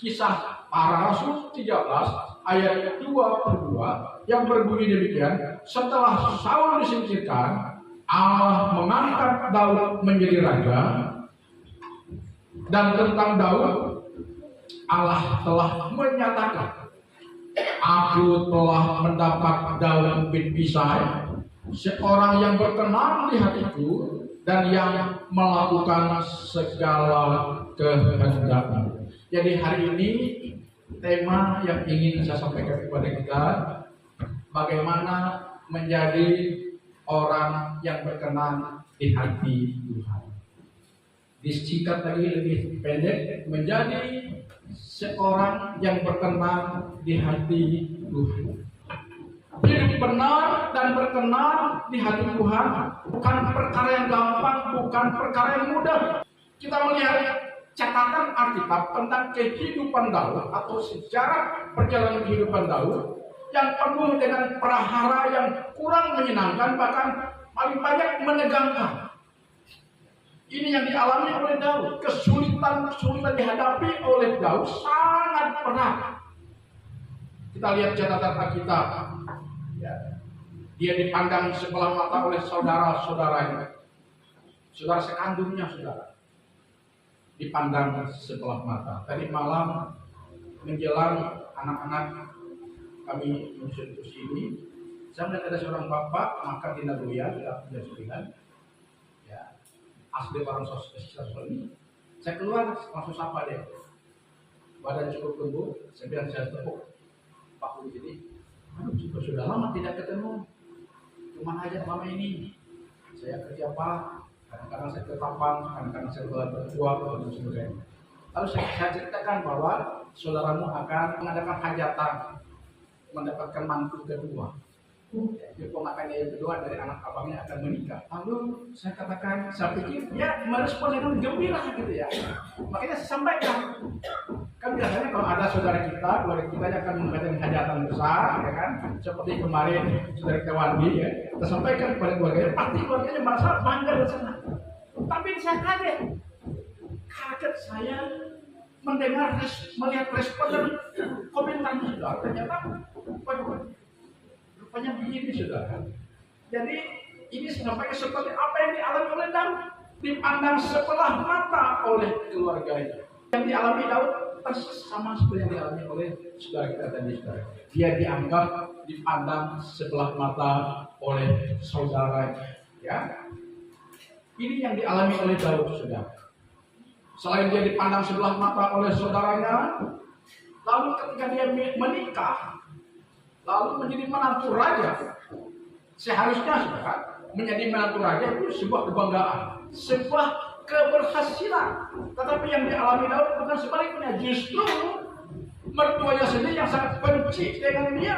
Kisah Para Rasul 13 ayat 22 yang berbunyi demikian, setelah Saul disingkirkan, Allah mengangkat Daud menjadi raja. Dan tentang Daud, Allah telah menyatakan, aku telah mendapat Daud bin Isai, seorang yang berkenan di hatiku dan yang melakukan segala kehendakku. Jadi hari ini tema yang ingin saya sampaikan kepada kita, bagaimana menjadi orang yang berkenan di hati Tuhan. Disingkat lagi lebih pendek, menjadi seorang yang berkenan di hati Tuhan. Hidup benar dan berkenan di hati Tuhan bukan perkara yang gampang, bukan perkara yang mudah. Kita melihat catatan Alkitab tentang kehidupan Daud atau sejarah perjalanan kehidupan Daud yang penuh dengan prahara yang kurang menyenangkan, bahkan paling banyak menegangkan. Ini yang dialami oleh Daud. Kesulitan dihadapi oleh Daud sangat berat. Kita lihat catatan Alkitab. Ya. Dia dipandang sebelah mata oleh saudara-saudaranya. Saudara sekandungnya, saudara. Dipandang sebelah mata. Tadi malam menjelang anak-anak kami menyusun ke sini, saya melihat ada seorang bapak makan di Nagoya, sudah 9. Ya. Asli orang sosial ini. Saya keluar langsung sapa dia. Badan cukup gemuk, saya bilang saya tepuk paku di sini. Aduh, sudah lama tidak ketemu. Cuma aja selama ini. Saya kerja apa? Kadang-kadang saya ke Tapang, kadang-kadang saya berjuang dan sebagainya. Lalu saya ceritakan bahwa saudaramu akan mengadakan hajatan, mendapatkan mantu kedua. Jadi ponakannya yang kedua dari anak abangnya akan menikah. Lalu saya katakan, saya pikir ya merespon dengan gembira gitu ya. Makanya saya sampaikan. Kan biasanya kalau ada saudara kita, keluarga kita yang akan mengadakan hajatan besar, ya kan? Seperti kemarin saudara kita Wandi, ya. Kita sampaikan kepada keluarganya, pasti keluarganya merasa bangga dan senang. Tapi saya kaget saya mendengar, melihat respon dan komentar saudara. Ternyata, rupanya begini saudara. Jadi ini sampai seperti apa yang dialami oleh Daud, dipandang sebelah mata oleh keluarganya. Yang dialami Daud persis sama seperti yang dialami oleh saudara kita tadi, saudara. Dia dianggap dipandang sebelah mata oleh saudaranya. Ya, ini yang dialami oleh Daud, saudara. Selain dia dipandang sebelah mata oleh saudaranya, lalu ketika dia menikah, lalu menjadi menantu raja. Seharusnya saudara, menjadi menantu raja itu sebuah kebanggaan, sebuah keberhasilan. Tetapi yang dialami Daud bukan sebaliknya, justru mertuanya sendiri yang sangat benci dengan dia.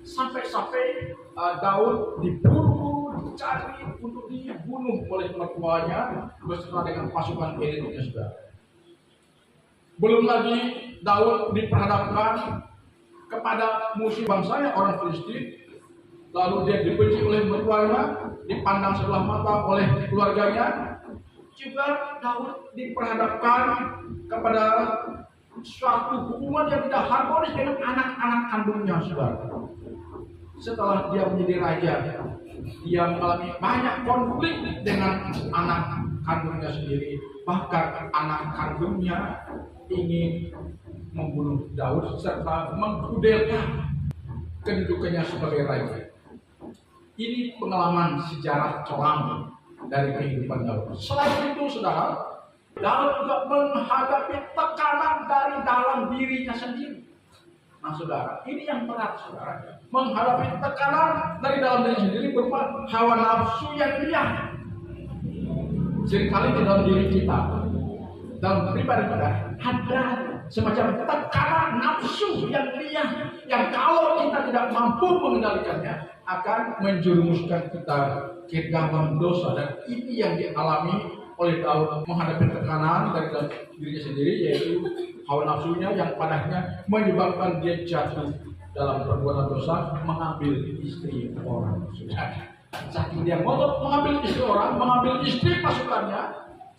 Sampai-sampai Daud diburu, dicari untuk dibunuh oleh mertuanya beserta dengan pasukan elitnya, saudara. Belum lagi Daud diperhadapkan kepada musuh bangsanya orang Filistin, lalu dia dibenci oleh mertuanya, dipandang sebelah mata oleh keluarganya. Juga Daud diperhadapkan kepada suatu hubungan yang tidak harmonis dengan anak-anak kandungnya, saudara. Setelah dia menjadi raja, dia mengalami banyak konflik dengan anak kandungnya sendiri. Bahkan anak kandungnya ingin membunuh Daud serta mengkudelkan kedudukannya sebagai raja. Ini pengalaman sejarah kelam dari kehidupan Daud. Selain itu, saudara, Daud juga menghadapi tekanan dari dalam dirinya sendiri. Nah, saudara, ini yang berat, saudara. Menghadapi tekanan dari dalam diri sendiri berupa hawa nafsu yang liar. Seringkali di dalam diri kita, dalam pribadi kita, ada semacam tekanan nafsu yang liar, yang kalau kita tidak mampu mengendalikannya akan menjerumuskan kita ke dalam dosa. Dan ini yang dialami oleh Daud, menghadapi tekanan dari dalam dirinya sendiri, yaitu hawa nafsunya yang padanya menyebabkan dia jatuh dalam perbuatan dosa, mengambil istri orang. Saking dia ngotot mengambil istri orang, mengambil istri pasukannya,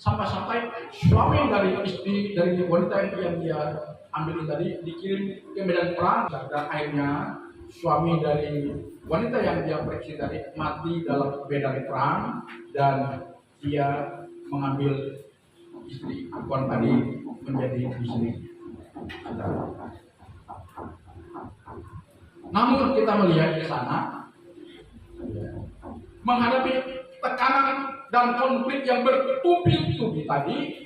Sampai-sampai suami dari istri dari wanita yang dia ambil tadi dikirim ke medan perang, dan akhirnya suami dari wanita yang dia periksi tadi mati dalam medan perang, dan dia mengambil istri Afwan tadi menjadi istri. Namun kita melihat di sana menghadapi tekanan dan konflik yang bertubi-tubi tadi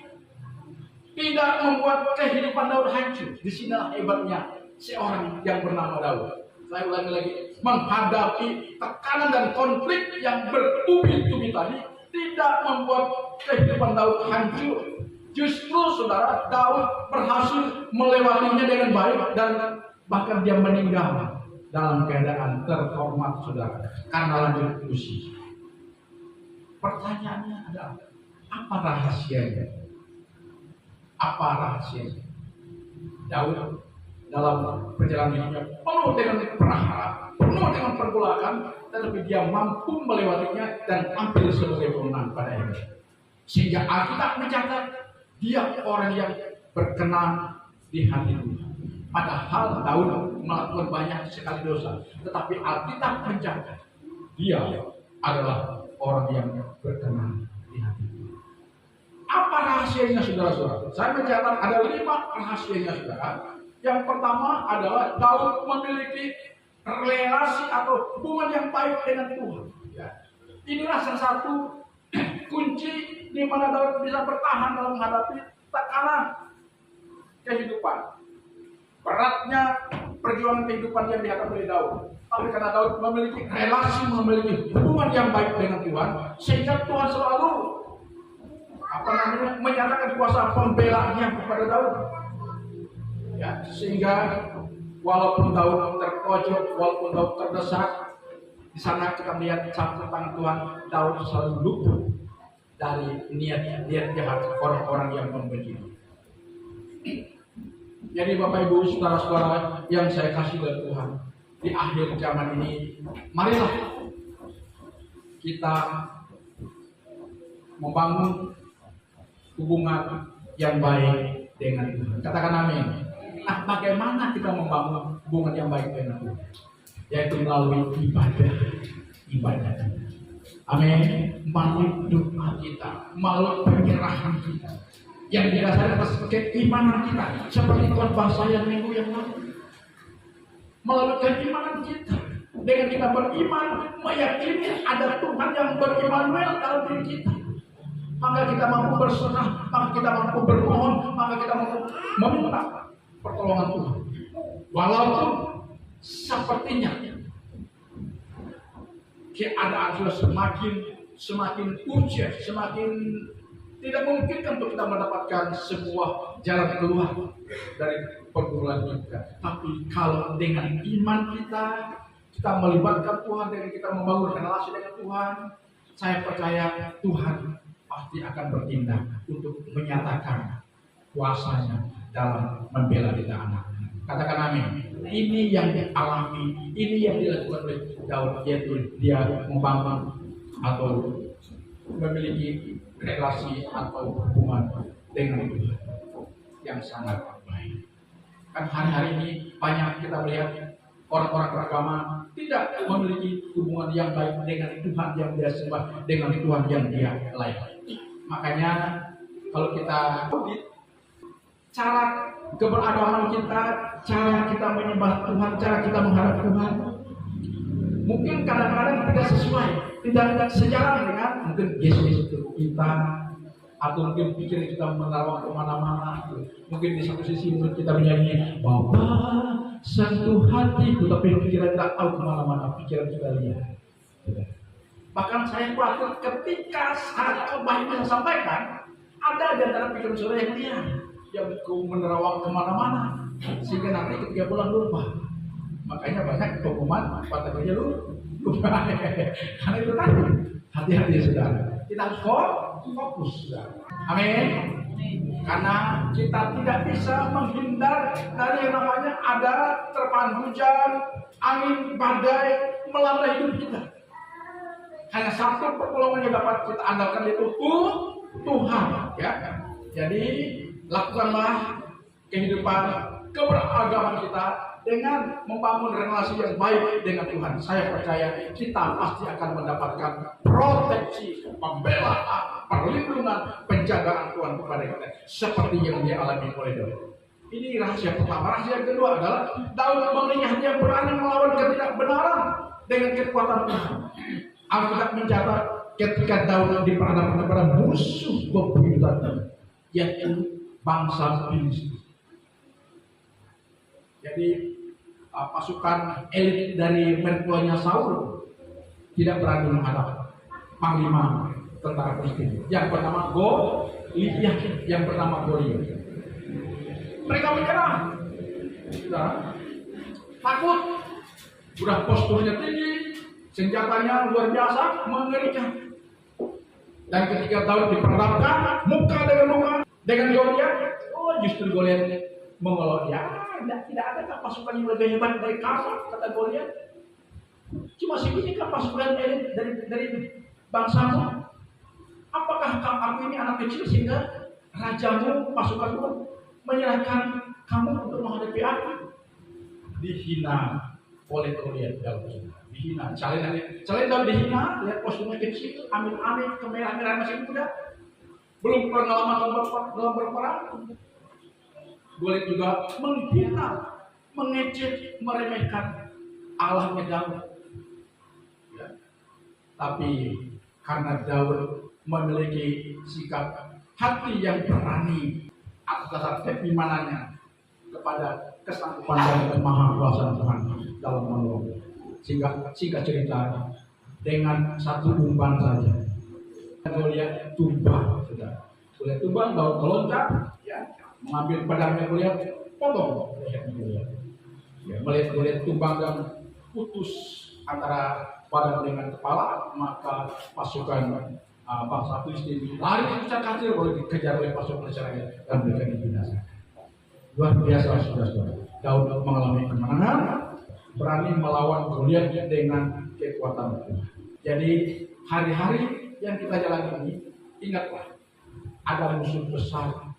tidak membuat kehidupan Daud hancur. Disinilah hebatnya seorang yang bernama Daud. Saya ulangi lagi, menghadapi tekanan dan konflik yang bertubi-tubi tadi tidak membuat kehidupan Daud hancur. Justru saudara, Daud berhasil melewatinya dengan baik dan bahkan dia meninggal dalam keadaan terhormat, saudara, karena lanjut usia. Pertanyaannya adalah, apa rahasianya? Apa rahasianya? Daud dalam perjalanan hidupnya penuh dengan perahara, penuh dengan pergolakan, tetapi dia mampu melewatinya dan tampil sebagai pemenang pada akhirnya. Sehingga Alkitab mencatat dia orang yang berkenan di hati Tuhan. Padahal Daud melakukan banyak sekali dosa, tetapi Alkitab mencatat dia adalah orang yang berkenan di hati Tuhan. Apa rahasianya, saudara-saudara? Saya mencatat ada 5 rahasianya, saudara. Yang pertama adalah Daud memiliki relasi atau hubungan yang baik dengan Tuhan. Ya. Inilah salah satu kunci di mana Daud bisa bertahan dalam menghadapi tekanan kehidupan. Beratnya perjuangan kehidupan yang dihadapi oleh Daud. Tapi karena Daud memiliki relasi, memiliki hubungan yang baik dengan Tuhan, sehingga Tuhan selalu menyatakan kuasa pembelaannya kepada Daud. Ya, sehingga walaupun Daud terpojok, walaupun Daud terdesak, di sana kita melihat campur tangan Tuhan, Daud selalu luput dari niat jahat orang-orang yang membenci. Jadi Bapak Ibu, saudara-saudara yang saya kasih dari Tuhan, di akhir zaman ini, marilah kita membangun hubungan yang baik dengan Tuhan. Katakan amin. Nah, bagaimana kita membangun hubungan yang baik dengan Tuhan? Yaitu melalui ibadah. Amin. Melalui doa kita, melalui penyerahan kita, yang didasarkan atas keimanan kita, seperti Tuhan bahasa yang minggu yang lalu. Melalui keimanan kita, dengan kita beriman, meyakini ada Tuhan yang berimanuel dalam diri kita, maka kita mampu berserah, maka kita mampu bermohon, maka kita mampu meminta pertolongan Tuhan. Walaupun sepertinya keadaan sudah semakin ujian, semakin tidak memungkinkan untuk kita mendapatkan sebuah jalan keluar dari pergumulan kita. Tapi kalau dengan iman kita melibatkan Tuhan, dengan kita membangun relasi dengan Tuhan, saya percaya Tuhan pasti akan bertindak untuk menyatakan kuasanya dalam membela kita anak. Katakan amin. Ini yang dialami, ini yang dilakukan oleh Daud, yaitu dia membangun atau memiliki relasi atau hubungan dengan Tuhan yang sangat baik. Kan hari-hari ini banyak kita melihat orang-orang beragama tidak memiliki hubungan yang baik dengan Tuhan yang dia sembah, dengan Tuhan yang dia layani. Makanya kalau kita audit cara keberagaman kita, cara kita menyembah Tuhan, cara kita menghadap Tuhan, mungkin kadang-kadang tidak sesuai, tidak sejalan dengan mungkin Yesus itu kita, atau mungkin pikiran kita menerawang kemana-mana. Mungkin di satu sisi mungkin kita menyanyi Bapa sentuh hatiku, tapi pikiran tidak tahu kemana-mana, pikiran kita lihat. Bahkan saya khawatir ketika saat khotbah itu saya sampaikan, ada di antara pikiran saudara yang lihat, yang menerawang kemana-mana, sehingga nanti ketika pulang lupa. Makanya banyak pengumuman pada kerja lupa. Karena itu tadi, hati-hati saudara. Kita harus fokus, saudara. Amin. Karena kita tidak bisa menghindar dari yang namanya ada terpaan hujan, angin, badai melanda hidup kita. Hanya satu pertolongan yang dapat kita andalkan, yaitu Tuhan, ya. Jadi lakukanlah kehidupan keberagaman kita dengan membangun relasi yang baik dengan Tuhan. Saya percaya kita pasti akan mendapatkan proteksi, pembelaan, perlindungan, penjagaan Tuhan kepada kita seperti yang dia alami oleh Daud. Ini rahasia pertama. Rahasia kedua adalah Daud mengingat dia berani melawan ketidakbenaran dengan kekuatan Tuhan. Alkitab mencatat ketika Daud diperhadapkan kepada musuh bebuyutan, yaitu bangsa Filistin. Jadi pasukan elit dari mertuanya Saul tidak berani menghadap panglima tentara Filistin. Yang bernama Goliat, yang bernama Goliat. Mereka menyerah, takut, sudah posturnya tinggi, senjatanya luar biasa, mengerikan. Dan ketika Daud diperhadapkan muka dengan muka dengan Goliat, justru Goliat mengelak, ya tidak ada pasukan yang lebih hebat dari kamu, kata Goliat. Cuma segini kan pasukan elit dari bangsamu. Apakah aku ini anak kecil sehingga rajamu, pasukanmu menyerahkan kamu untuk menghadapi aku? Dihina oleh Goliat Daud. Dihina, selain Daud dihina, lihat posturnya kecil, amit-amit, kemerah-merahan masih muda, belum pengalaman dalam berperang. Goliat juga menghina, mengejek, meremehkan Allahnya Daud. Ya. Tapi karena Daud memiliki sikap hati yang berani atas dasar keimanannya kepada kesanggupan dan kemahakuasaan Tuhan dalam menolong, sehingga singkat cerita dengan satu umpan saja Goliat tumbang. Goliat tumbang, Daud meloncat, ya, mengambil pedangnya Goliat, potong lehernya Goliat. Ya, melihat Goliat tumbang dan putus antara badan dengan kepala, maka pasukan bangsa Filistin lari kejar kacir, boleh dikejar oleh pasukan Israel dan mereka dibinasakan. Luar biasa, saudara-saudara. Daud mengalami kemenangan, berani melawan Goliat dengan kekuatan Tuhan. Jadi hari-hari yang kita jalani ini, ingatlah ada musuh besar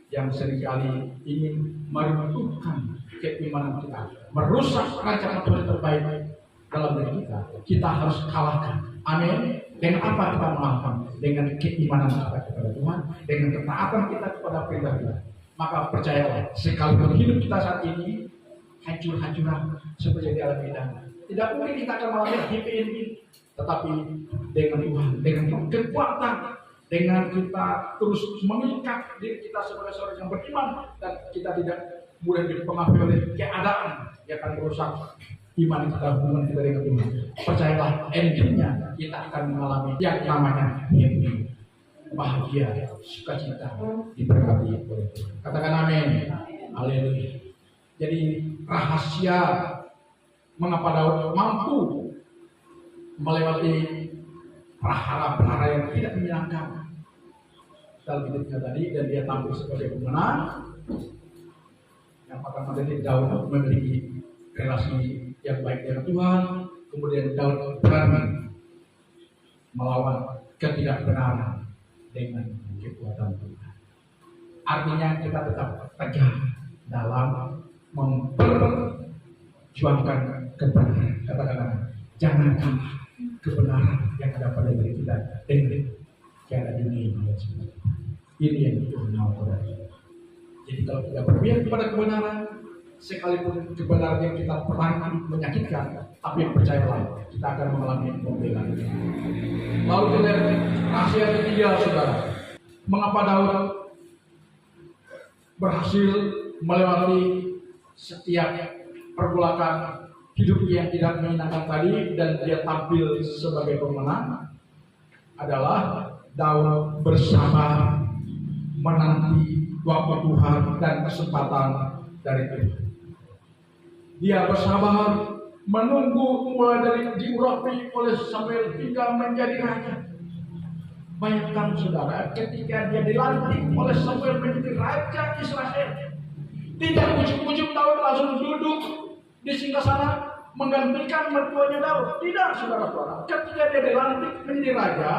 yang seringkali ingin meruntuhkan keimanan kita, merusak rancangan Tuhan terbaik dalam diri kita. Kita harus kalahkan. Amin. Dengan apa kita mengalahkan? Dengan keimanan kita kepada Tuhan, dengan ketaatan kita kepada perintah Tuhan. Maka percayalah, sekalipun hidup kita saat ini hancur-hancuran seperti di alam bidang, tidak mungkin kita akan mengalami happy ending. Tetapi dengan Tuhan, dengan kekuatan, dengan kita terus mengikat diri kita sebagai seorang yang beriman, dan kita tidak mudah dipengaruhi oleh keadaan yang akan merusak iman kita, hubungan kita dengan Tuhan. Percayalah, endingnya kita akan mengalami yang namanya happy, bahagia, sukacita, diberkati oleh Tuhan. Katakan amin. Haleluya. Jadi rahasia mengapa Daud mampu melewati prahara-prahara yang tidak menyenangkan dalam hidupnya tadi, dan dia tampil sebagai pemenang. Yang pertama tadi, Daud memiliki relasi yang baik dengan Tuhan. Kemudian Daud berani melawan ketidakbenaran dengan kekuatan Tuhan. Artinya kita tetap tegar dalam memperjuangkan kebenaran. Katakan, jangan kalah kebenaran yang ada pada diri kita dengan keadaan dunia ini. Ini yang Tuhan mau. Jadi kalau kita berpihak kepada kebenaran, sekalipun kebenaran yang kita perangi menyakitkan, tapi percayalah, kita akan mengalami pembelaan. Lalu kita rahasia ketiga, saudara. Mengapa Daud berhasil melewati setiap pergolakan hidup yang tidak menyenangkan tadi, dan dia tampil sebagai pemenang? Adalah Daud bersabar menanti waktu Tuhan dan kesempatan dari Tuhan. Dia bersabar menunggu mulai dari diurapi oleh Samuel hingga menjadi raja. Bayangkan saudara, ketika dia dilantik oleh Samuel menjadi raja Israel, tidak ujuk-ujuk Daud langsung duduk di singgasana menggantikan mertuanya Daud. Tidak, saudara-saudara. Ketika dia dilantik menjadi raja,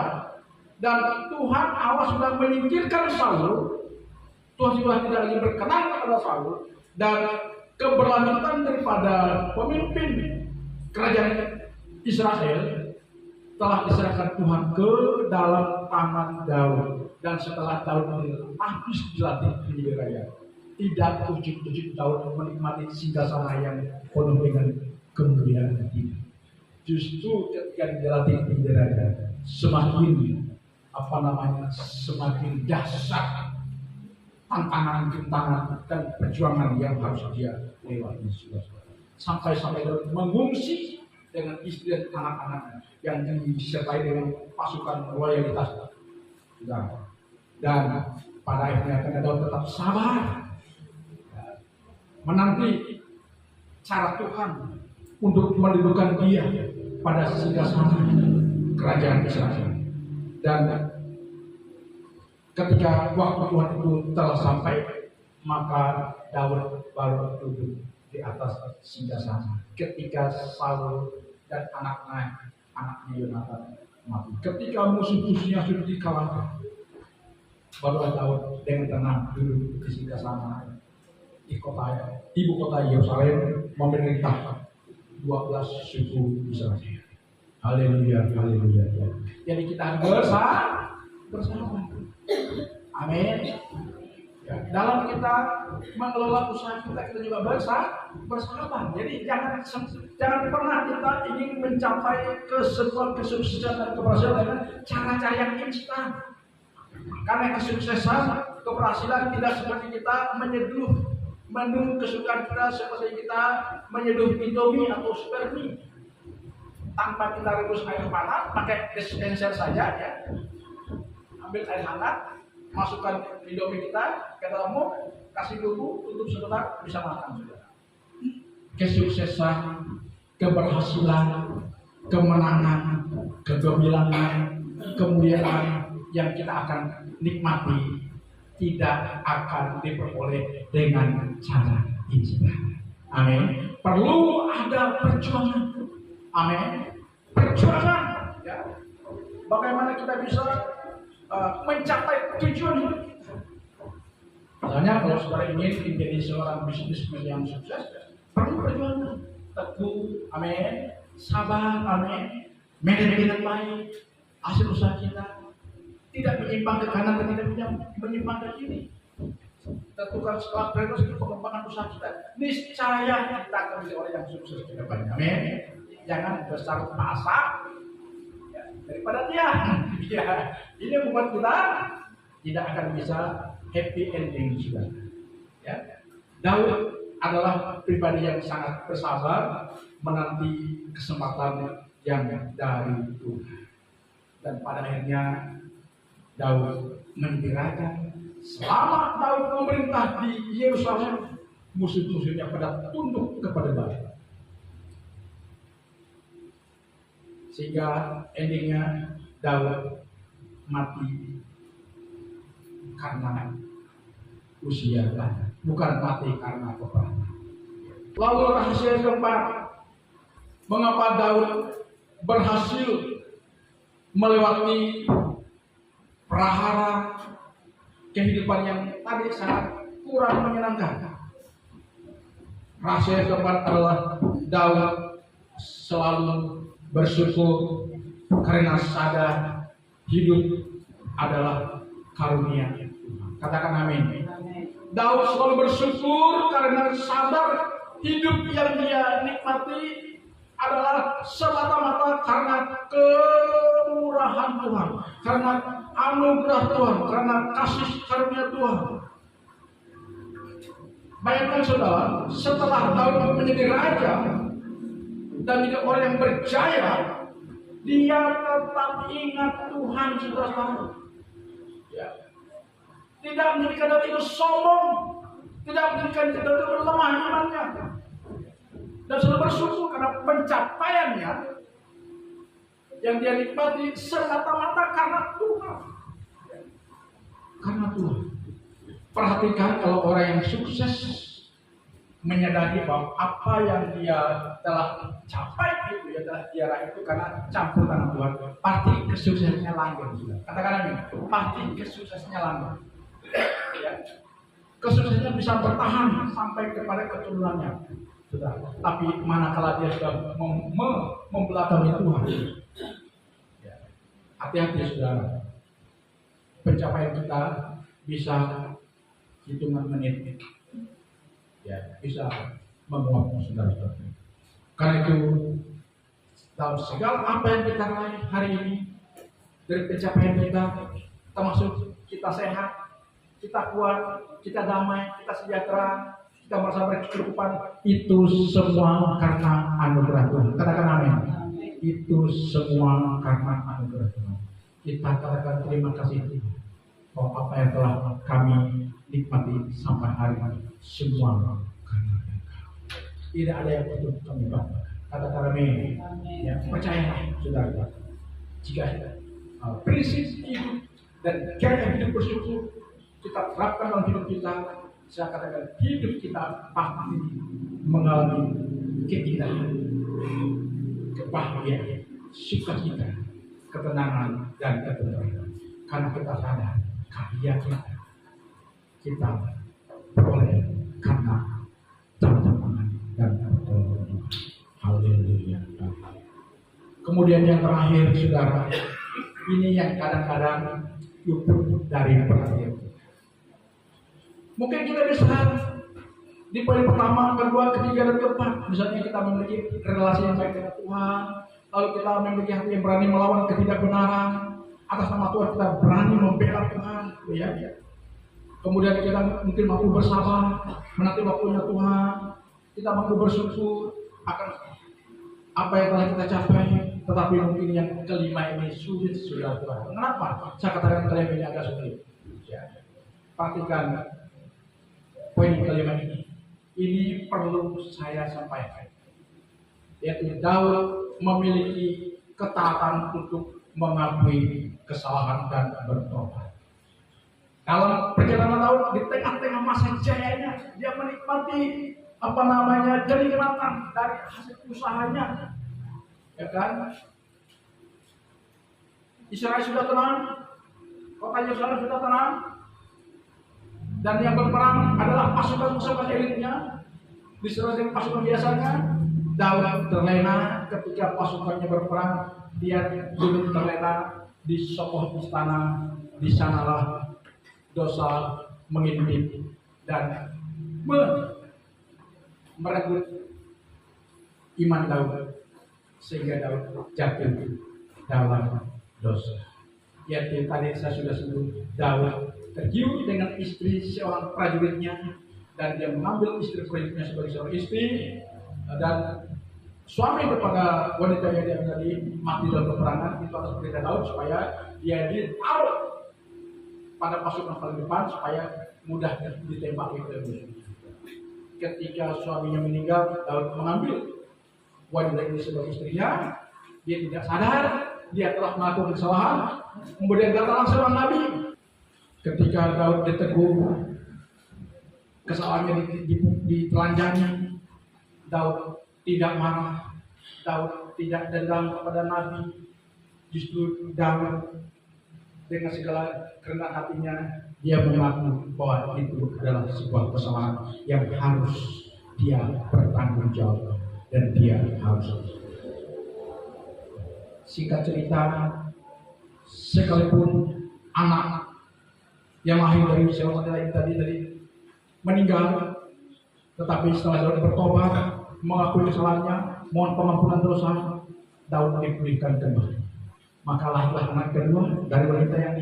Dan Tuhan Allah sudah menyingkirkan Saul. Tuhan sudah tidak lagi berkenan kepada Saul. Dan keberlanjutan daripada pemimpin kerajaan Israel telah diserahkan Tuhan ke dalam tangan Daud. Dan setelah Daud habis dilatih menjadi raja, tidak ujuk-ujuk Daud menikmati singgasana yang penuh dengan kemuliaan hati. Justru ketika dilatih menjadi raja, semakin semakin dahsyat tantangan dan perjuangan yang harus dia lewati. Sampai Daud mengungsi dengan istri dan anak-anaknya yang disertai dengan pasukan loyalitas. Dan pada akhirnya karena Daud tetap sabar menanti cara Tuhan untuk mendudukkan dia pada singgasana kerajaan Israel. Dan ketika waktu Tuhan itu telah sampai, maka Daud baru duduk di atas singgasana. Ketika Saul dan anaknya Yonatan mati, ketika musuh-musuhnya sudah dikalahkan, baru Daud dengan tenang duduk di singgasana di ibu kota Yerusalem, memerintah 12 suku Israel. Haleluya, haleluya. Jadi kita bersama. Amin. Ya, dalam kita mengelola usaha kita juga bersama. Jadi jangan pernah kita ingin mencapai sebuah kesuksesan dan keberhasilan dengan cara-cara yang instan. Karena kesuksesan, keberhasilan tidak seperti kita menyeduh menu kesukaan kita, seperti kita menyeduh Indomie atau Supermie. Tanpa kita rebus air panas, pakai dispenser saja ya. Ambil air hangat, masukkan Indomie kita ke dalam mug, kasih bumbu, tutup sebentar, bisa makan sudah. Kesuksesan, keberhasilan, kemenangan, kegemilangan, kemuliaan yang kita akan nikmati tidak akan diperoleh dengan cara instan. Amin. Perlu ada perjuangan. Amin. Perjuangan. Ya. Bagaimana kita bisa mencapai tujuan hidup kita? Misalnya kalau saudara ingin menjadi seorang bisnismen yang sukses, perlu perjuangan. Teguh. Amin. Sabar. Amin. Manajemen dengan baik hasil usaha kita. Tidak menyimpang ke kanan dan tidak menyimpang ke kiri. Tentukan setelah prioritas itu pengembangan usaha kita. Niscaya kita akan menjadi orang yang sukses ke depannya. Amin. Jangan besar pasak daripada dia. Ya, ini membuat kita tidak akan bisa happy ending juga. Ya. Daud adalah pribadi yang sangat bersabar menanti kesempatan yang dari Tuhan. Dan pada akhirnya Daud menjadi raja. Selama Daud memerintah di Yerusalem, musuh-musuhnya pada tunduk kepada Daud. Sehingga endingnya Daud mati karena usia lanjut, bukan mati karena peperangan. Lalu rahasia yang keempat, mengapa Daud berhasil melewati prahara kehidupan yang tadi sangat kurang menyenangkan. Rahasia yang keempat adalah Daud selalu bersyukur karena sadar hidup adalah karunia Tuhan. Katakan amin. Daud selalu bersyukur karena sadar hidup yang dia nikmati adalah semata-mata karena kemurahan Tuhan, karena anugerah Tuhan, karena kasih karunia Tuhan. Bayangkan saudara, setelah Daud menjadi raja dan menjadi orang yang berjaya, dia tetap ingat Tuhan saudara. Ya. Tidak menjadikan Daud itu sombong, tidak menjadikan Daud itu berlemah imannya, dan selalu bersyukur karena pencapaiannya yang dia nikmati semata-mata karena Tuhan. Karena Tuhan. Perhatikan kalau orang yang sukses menyadari bahwa apa yang dia telah capai itu ya telah dia raih itu karena campur tangan Tuhan, pasti kesuksesannya langgeng. Katakan amin. Pasti kesuksesannya langgeng. Ya. Kesuksesannya bisa bertahan sampai kepada keturunannya. Sudah. Tapi manakala dia sudah membelakangi Tuhan, ya. Hati-hati saudara. Pencapaian kita bisa hitungan menit. Ya, bisa menguap saudara-saudara. Karena itu dalam segala apa yang kita raih hari ini dari pencapaian kita, termasuk kita sehat, kita kuat, kita damai, kita sejahtera, kita merasa berkecukupan, itu semua karena anugerah Tuhan. Katakan amin. Itu semua karena anugerah Tuhan. Kita katakan terima kasih Tuhan bahwa apa yang telah kami nikmati sampai hari ini semua karena Engkau. Tidak ada yang untuk kami banggakan. Katakan amin. Ya, percayalah saudara. Jika prinsip hidup dan gaya hidup bersyukur kita terapkan dalam hidup kita, saya katakan hidup kita pasti mengalami keindahan, kebahagiaan, sukacita, ketenangan dan ketenangan. Karena kita sadar karya kita beroleh karena tangan dan pertolongan Tuhan. Haleluya. Kemudian yang terakhir saudara, ini yang kadang-kadang luput dari perhatian. Mungkin kita bisa di poin pertama, kedua, ketiga, dan keempat. Misalnya kita memiliki relasi yang baik dengan Tuhan, lalu kita memiliki hati yang berani melawan ketidakbenaran. Atas nama Tuhan kita berani membela Tuhan, ya. Kemudian kita mungkin mampu bersabar, menanti waktunya Tuhan. Kita mampu bersyukur akan apa yang telah kita capai. Tetapi mungkin yang kelima ini sulit sudah Tuhan. Kenapa? Saya katakan kelima ini agak sulit. Ya. Perhatikan poin kelima ini. Ini perlu saya sampaikan. Yaitu Daud memiliki ketaatan untuk mengakui kesalahan dan bertobat. Dalam perjalanan Daud di tengah-tengah masa jayanya, dia menikmati kenikmatan dari hasil usahanya, ya kan? Israel sudah tenang, kota Yerusalem sudah tenang, dan yang berperang adalah pasukan-pasukan elitnya, disertai dengan pasukan biasanya. Daud terlena ketika pasukannya berperang, dia duduk terlena di sokoh istana. Di sanalah dosa mengintip dan merenggut iman Daud, sehingga Daud jatuh dalam dosa. Yaitu tadi saya sudah sebut, Daud tergiur dengan istri seorang prajuritnya, dan dia mengambil istri prajuritnya sebagai seorang istri, dan suami kepada wanita yang dia tadi mati dalam peperangan. Itu atas perintah Daud supaya dia ditaruh pada pasukan paling depan supaya mudah ditembak oleh musuh. Ketika suaminya meninggal, Daud mengambil wanita ini sebagai istrinya. Dia tidak sadar dia telah melakukan kesalahan. Kemudian datanglah seorang nabi. Ketika Daud ditegur, kesalahannya ditelanjangi, Daud tidak marah, Daud tidak dendam kepada nabi. Justru Daud dengan segala kerendahan hatinya, dia mengaku bahwa itu adalah sebuah kesalahan yang harus dia bertanggung jawab dan dia harus. Singkat cerita, sekalipun anak yang lahir dari seorang wanita tadi meninggal, tetapi setelah Daud bertobat, mengakui kesalahannya, mohon pengampunan dosa, Daud dipulihkan kembali. Maka lahirlah anak kedua dari wanita yang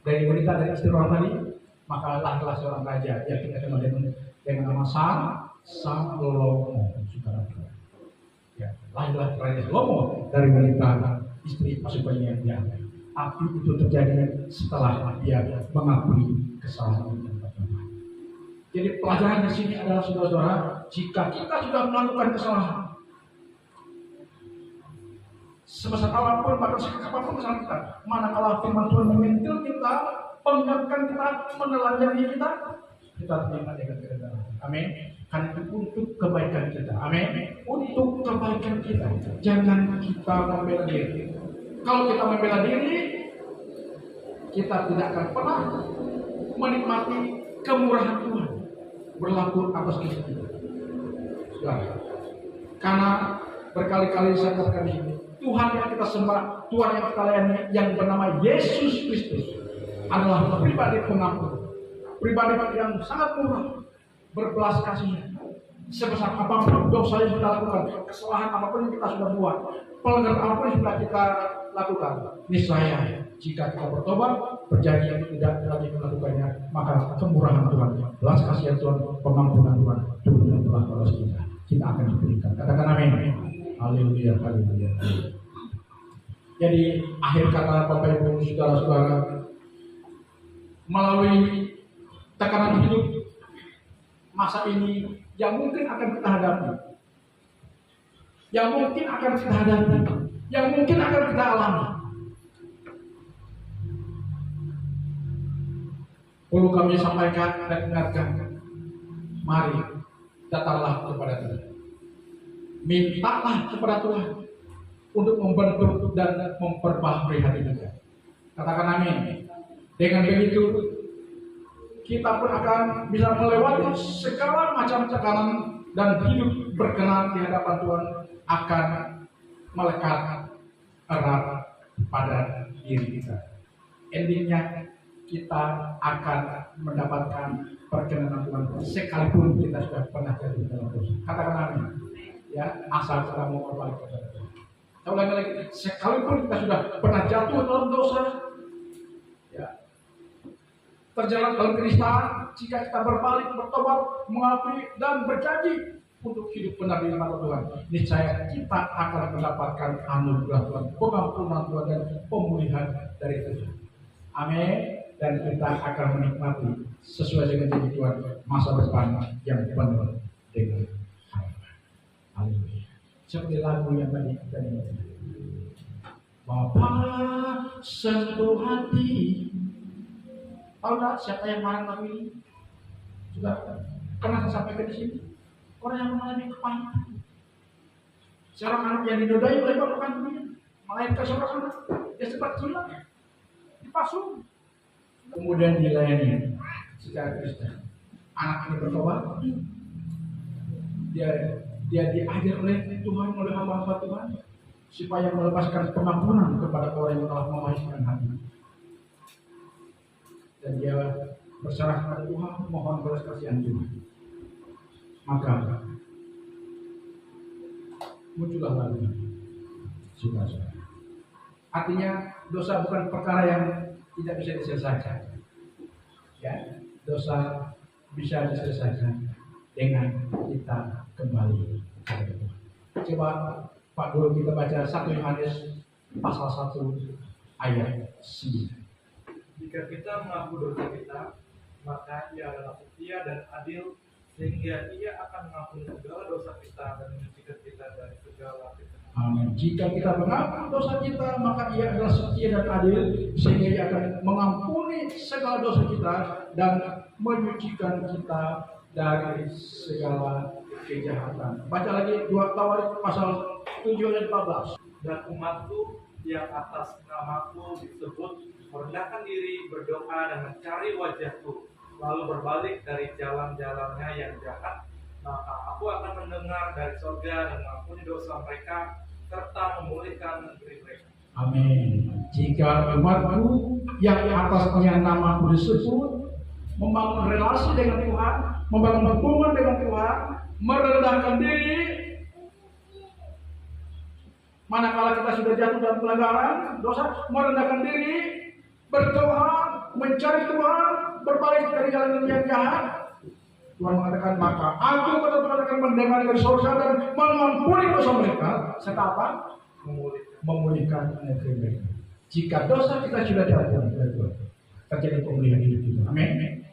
dari istri orang tadi. Maka lahirlah seorang raja yang kita kenal dengan nama Salomo. Ya, lahirlah Raja Salomo dari wanita istri pasukannya yang tapi itu terjadi setelah dia mengakui kesalahan dan bertobat. Jadi pelajaran di sini adalah saudara-saudara, jika kita sudah melakukan kesalahan, sebesar apapun, bahkan sekecil apapun kesalahan kita, manakala firman Tuhan menyentil kita, mengingatkan kita, menelanjangi kita terima dengan kerendahan. Amin. Karena itu untuk kebaikan kita. Amin. Untuk kebaikan kita. Jangan kita membela diri. Kalau kita membela diri, kita tidak akan pernah menikmati kemurahan Tuhan berlaku atas kita. Karena berkali-kali saya katakan ini, Tuhan yang kita sembah, Tuhan yang kita layani, yang bernama Yesus Kristus adalah pribadi pengampun, pribadi yang sangat murah, berbelas kasih. Sebesar apapun dosa yang kita lakukan, kesalahan apapun yang kita sudah buat, pelanggaran apapun yang sudah kita lakukan, niscaya jika kita bertobat, berjanji yang tidak lagi melakukannya, maka kemurahan Tuhan, belas kasihan Tuhan, pengampunan Tuhan turun dan telah balas kita akan diberikan. Katakan amin. Haleluya, haleluya. Jadi akhir kata Bapak Ibu saudara-saudara, melalui tekanan hidup masa ini yang mungkin akan kita hadapi, yang mungkin akan kita hadapi, yang mungkin akan kita alami, perlu kami sampaikan dan ingatkan, mari datanglah kepada Tuhan, mintalah kepada Tuhan untuk membentuk dan memperbaharui hati kita. Katakan amin. Dengan begitu kita pun akan bisa melewati segala macam tekanan dan hidup berkenan di hadapan Tuhan akan melekat erat pada diri kita. Endingnya kita akan mendapatkan perkenanan Tuhan sekalipun kita sudah pernah jatuh dalam dosa. Katakan amin. Ya, asal kita mau berbalik kepada Tuhan. Saya ulangi lagi, sekalipun kita sudah pernah jatuh dalam dosa, ya, terjalan dalam kenistaan, jika kita berbalik, bertobat, mengakui dan berjanji untuk hidup benar di mata Tuhan, niscaya kita akan mendapatkan anugerah Tuhan, pengampunan Tuhan dan pemulihan dari Tuhan. Amin. Dan kita akan menikmati sesuai dengan janji Tuhan masa depan yang penuh dengan harapan. Haleluya. Seperti lagu yang tadi kita nyanyi. Bapa sentuh hati. Tahu tak siapa yang marah lagu ini? Sudah pernah saya sampaikan di sini. Orang yang mengalami kepahitan. Seorang anak yang dinodai oleh bapak kandungnya, melahirkan seorang anak yang sempat gila, dipasung, kemudian dilayani secara Kristen. Anak ini bertobat, dia diajar oleh Tuhan, oleh hamba-hamba Tuhan, supaya melepaskan pengampunan kepada orang yang telah memahitkan hati. Dan dia berserah kepada Tuhan, mohon belas kasihan Tuhan. Maka muncullah lagu suka. Artinya dosa bukan perkara yang tidak bisa diselesaikan. Ya, dosa bisa diselesaikan dengan kita kembali kepada Tuhan. Coba Pak Guru kita baca 1 Yohanes pasal 1 ayat 9. Jika kita mengaku dosa kita, maka Ia adalah setia dan adil, sehingga Ia akan mengampuni segala dosa kita dan menyucikan kita dari segala kejahatan. Amin. Jika kita mengaku dosa kita, maka Ia adalah setia dan adil, sehingga Ia akan mengampuni segala dosa kita dan menyucikan kita dari segala kejahatan. Baca lagi 2 Tawarik pasal 7 ayat 14. Dan umatku yang atas namaku disebut merendahkan diri, berdoa dan mencari wajahku, lalu berbalik dari jalan-jalannya yang jahat, maka aku akan mendengar dari surga dan mengampuni dosa mereka serta memulihkan negeri mereka. Amin. Jika umatku yang atasnya namaku disebut membangun relasi dengan Tuhan, membangun hubungan dengan Tuhan, merendahkan diri, manakala kita sudah jatuh dalam pelanggaran dosa, merendahkan diri, berdoa, mencari Tuhan, berbalik dari jalan yang jahat, Tuhan mengatakan, maka aku akan mendengar dari surga dan mengampuni dosa mereka, serta apa? Memulihkan negeri mereka. Jika dosa kita sudah diampuni oleh Tuhan, terjadi pemulihan hidup kita. Amin.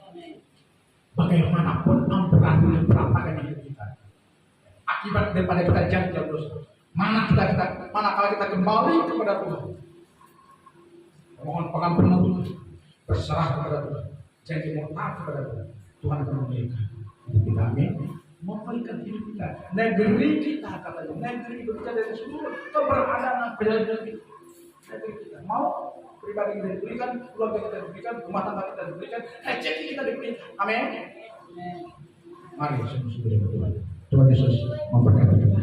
Bagaimanapun ampunan yang berantakan hidup kita, akibat daripada kita jatuh dalam dosa, manakala kita kembali kepada Tuhan, mohon pengampunan Tuhan, berserah kepada Tuhan, janji mau taat kepada Tuhan, Tuhan akan memulihkan hidup kita. Amin. memberikan hidup kita, negeri kita katanya, negeri kita dari seluruh keberadaan pribadi kita. Negeri kita mau pribadi kita diberikan, keluarga kita diberikan, rumah tangga kita diberikan, rezeki kita diberikan. Amin. Mari semua berdoa. Tuhan Yesus memberkati kita.